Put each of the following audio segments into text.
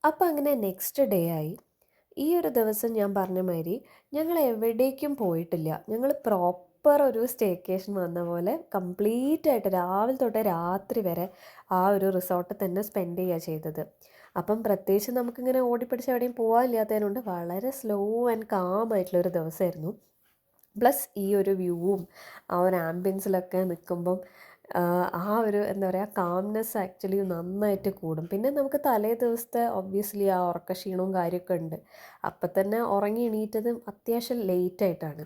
അപ്പം അങ്ങനെ next day ആയി. ഈ ഒരു ദിവസം ഞാൻ പറഞ്ഞ മാതിരി ഞങ്ങൾ എവിടേക്കും പോയിട്ടില്ല. ഞങ്ങൾ പ്രോപ്പർ ഒരു സ്റ്റേക്കേഷൻ വന്ന പോലെ കംപ്ലീറ്റ് ആയിട്ട് രാവിലെ തൊട്ട് രാത്രി വരെ ആ ഒരു റിസോർട്ടിൽ തന്നെ സ്പെൻഡ് ചെയ്യുക ചെയ്തത്. അപ്പം പ്രത്യേകിച്ച് നമുക്കിങ്ങനെ ഓടിപ്പിടിച്ച് എവിടെയും പോകാനില്ലാത്തതിനുകൊണ്ട് വളരെ സ്ലോ ആൻഡ് കാം ആയിട്ടുള്ളൊരു ദിവസമായിരുന്നു. പ്ലസ് ഈ ഒരു വ്യൂവും ആ ഒരു ആംബിയൻസിലൊക്കെ നിൽക്കുമ്പം ആ ഒരു എന്താ പറയുക കാംനെസ് ആക്ച്വലി നന്നായിട്ട് കൂടും. പിന്നെ നമുക്ക് തലേ ദിവസത്തെ ഒബ്വിയസ്ലി ആ ഉറക്കക്ഷീണവും കാര്യമൊക്കെ ഉണ്ട്. അപ്പം തന്നെ ഉറങ്ങി എണീറ്റതും അത്യാവശ്യം ലേറ്റായിട്ടാണ്.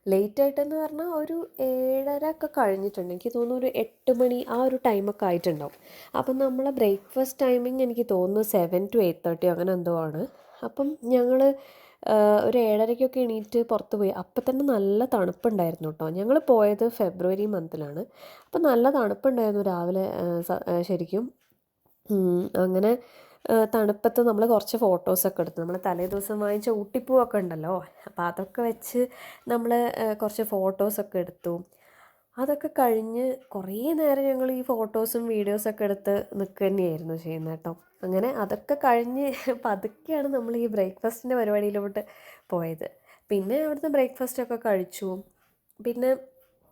ലേറ്റായിട്ടെന്ന് പറഞ്ഞാൽ ഒരു 7:30 ഒക്കെ കഴിഞ്ഞിട്ടുണ്ട്. എനിക്ക് തോന്നുന്നു ഒരു 8 മണി ആ ഒരു ടൈമൊക്കെ ആയിട്ടുണ്ടാവും. അപ്പം നമ്മളെ ബ്രേക്ക്ഫാസ്റ്റ് ടൈമിങ് എനിക്ക് തോന്നുന്നു 7 to 8:30 അങ്ങനെ എന്തോ ആണ്. അപ്പം ഞങ്ങൾ ഒരു 7:30ക്കൊക്കെ എണീറ്റ് പുറത്ത് പോയി. അപ്പം തന്നെ നല്ല തണുപ്പുണ്ടായിരുന്നു കേട്ടോ. ഞങ്ങൾ പോയത് ഫെബ്രുവരി മന്തിലാണ്. അപ്പം നല്ല തണുപ്പുണ്ടായിരുന്നു രാവിലെ ശരിക്കും. അങ്ങനെ തണുപ്പത്ത് നമ്മൾ കുറച്ച് ഫോട്ടോസൊക്കെ എടുത്തു. നമ്മൾ തലേ ദിവസം വാങ്ങിച്ച ഊട്ടിപ്പൂവൊക്കെ ഉണ്ടല്ലോ, അപ്പോൾ അതൊക്കെ വെച്ച് നമ്മൾ കുറച്ച് ഫോട്ടോസൊക്കെ എടുത്തു. അതൊക്കെ കഴിഞ്ഞ് കുറേ നേരം ഞങ്ങൾ ഈ ഫോട്ടോസും വീഡിയോസൊക്കെ എടുത്ത് നിൽക്കുക തന്നെയായിരുന്നു ചെയ്യുന്നത് കേട്ടോ. അങ്ങനെ അതൊക്കെ കഴിഞ്ഞ് പതുക്കെയാണ് നമ്മൾ ഈ ബ്രേക്ക്ഫാസ്റ്റിൻ്റെ പരിപാടിയിലോട്ട് പോയത്. പിന്നെ അവിടുത്തെ ബ്രേക്ക്ഫാസ്റ്റൊക്കെ കഴിച്ചു. പിന്നെ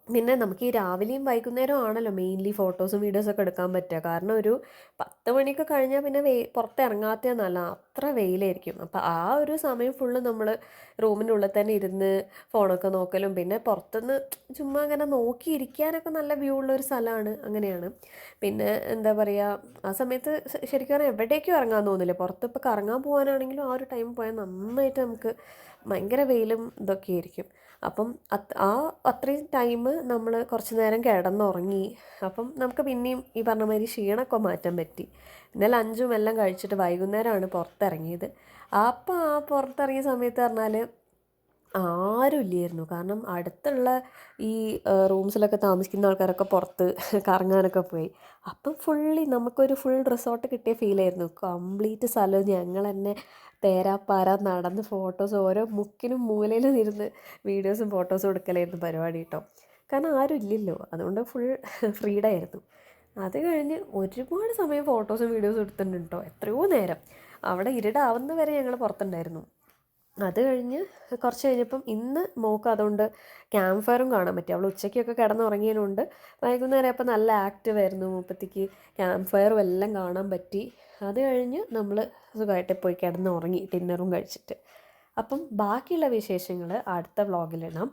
പിന്നെ നമുക്ക് ഈ രാവിലെയും വൈകുന്നേരവും ആണല്ലോ മെയിൻലി ഫോട്ടോസും വീഡിയോസൊക്കെ എടുക്കാൻ പറ്റുക. കാരണം ഒരു 10 മണിയൊക്കെ കഴിഞ്ഞാൽ പിന്നെ പുറത്ത് ഇറങ്ങാത്തതെന്നല്ല, അത്ര വെയിലായിരിക്കും. അപ്പോൾ ആ ഒരു സമയം ഫുള്ള് നമ്മൾ റൂമിൻ്റെ ഉള്ളിൽ തന്നെ ഇരുന്ന് ഫോണൊക്കെ നോക്കലും പിന്നെ പുറത്തുനിന്ന് ചുമ്മാ അങ്ങനെ നോക്കിയിരിക്കാനൊക്കെ നല്ല വ്യൂ ഉള്ളൊരു സ്ഥലമാണ്. അങ്ങനെയാണ്. പിന്നെ എന്താ പറയുക, ആ സമയത്ത് ശരിക്കും പറഞ്ഞാൽ എവിടേക്കും ഇറങ്ങാൻ തോന്നില്ല. പുറത്ത് ഇപ്പോൾ കറങ്ങാൻ പോകാനാണെങ്കിലും ആ ഒരു ടൈം പോയാൽ നന്നായിട്ട് നമുക്ക് ഭയങ്കര വെയിലും ഇതൊക്കെ ആയിരിക്കും. അപ്പം അത്രയും ടൈം നമ്മൾ കുറച്ച് നേരം കിടന്നുറങ്ങി. അപ്പം നമുക്ക് പിന്നെയും ഈ പറഞ്ഞ മാതിരി ക്ഷീണമൊക്കെ മാറ്റാൻ പറ്റി. പിന്നെ ലഞ്ചും എല്ലാം കഴിച്ചിട്ട് വൈകുന്നേരമാണ് പുറത്തിറങ്ങിയത്. അപ്പം ആ പുറത്തിറങ്ങിയ സമയത്ത് പറഞ്ഞാൽ ആരും ഇല്ലായിരുന്നു. കാരണം അടുത്തുള്ള ഈ റൂംസിലൊക്കെ താമസിക്കുന്ന ആൾക്കാരൊക്കെ പുറത്ത് കറങ്ങാനൊക്കെ പോയി. അപ്പം നമുക്കൊരു ഫുൾ റിസോർട്ട് കിട്ടിയ ഫീലായിരുന്നു. കംപ്ലീറ്റ് സ്ഥലവും ഞങ്ങൾ തന്നെ തേരാപ്പാര നടന്ന് ഫോട്ടോസ് ഓരോ മുക്കിനും മൂലയിലും ഇരുന്ന് വീഡിയോസും ഫോട്ടോസും എടുക്കലായിരുന്നു പരിപാടി കേട്ടോ. കാരണം ആരും ഇല്ലല്ലോ, അതുകൊണ്ട് ഫുൾ ഫ്രീഡം ആയിരുന്നു. അത് കഴിഞ്ഞ് ഒരുപാട് സമയം ഫോട്ടോസും വീഡിയോസും എടുത്തിട്ടുണ്ട് കേട്ടോ. എത്രയോ നേരം അവിടെ ഇരുടാവുന്ന വരെ ഞങ്ങൾ പുറത്തുണ്ടായിരുന്നു. അത് കഴിഞ്ഞ് കുറച്ച് കഴിഞ്ഞപ്പം ഇന്ന് മോൾക്ക് അതുകൊണ്ട് ക്യാമ്പ് ഫയറും കാണാൻ പറ്റി. അവൾ ഉച്ചയ്ക്കൊക്കെ കിടന്നുറങ്ങിയതുകൊണ്ട് വൈകുന്നേരം അപ്പം നല്ല ആക്റ്റീവ് ആയിരുന്നു. മുപ്പത്തിക്ക് ക്യാമ്പ് ഫയറും എല്ലാം കാണാൻ പറ്റി. അത് കഴിഞ്ഞ് നമ്മൾ സുഖമായിട്ട് പോയി കിടന്നുറങ്ങി ഡിന്നറും കഴിച്ചിട്ട്. അപ്പം ബാക്കിയുള്ള വിശേഷങ്ങൾ അടുത്ത വ്ളോഗിലിടാം.